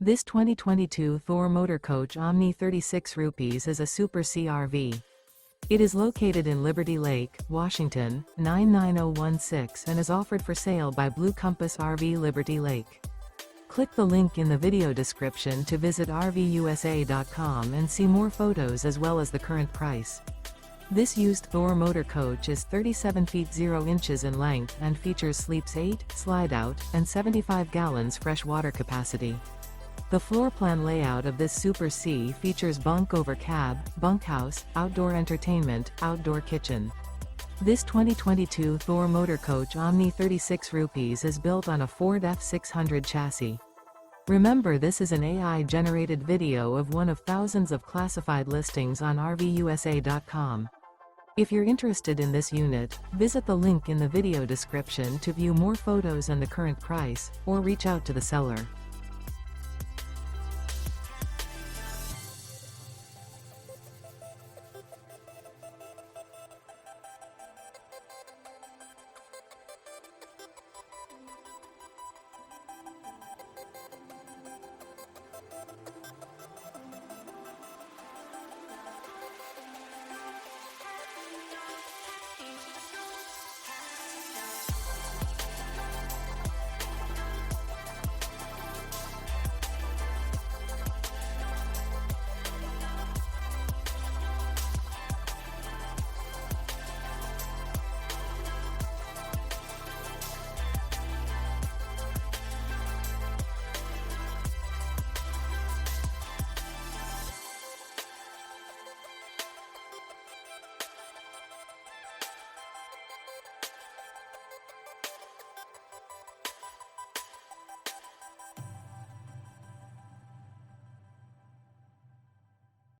This 2022 Thor Motor Coach Omni 36 rupees is a Super CRV. It is located in Liberty Lake, Washington, 99016 and is offered for sale by Blue Compass RV Liberty Lake. Click the link in the video description to visit RVUSA.com and see more photos as well as the current price. This used Thor motor coach is 37 feet 0 inches in length and features sleeps 8, slide-out, and 75 gallons fresh water capacity. The floor plan layout of this Super C features bunk over cab, bunkhouse, outdoor entertainment, outdoor kitchen. This 2022 Thor Motor Coach Omni 36 rupees is built on a Ford F600 chassis. Remember, this is an AI-generated video of one of thousands of classified listings on RVUSA.com. If you're interested in this unit, visit the link in the video description to view more photos and the current price, or reach out to the seller.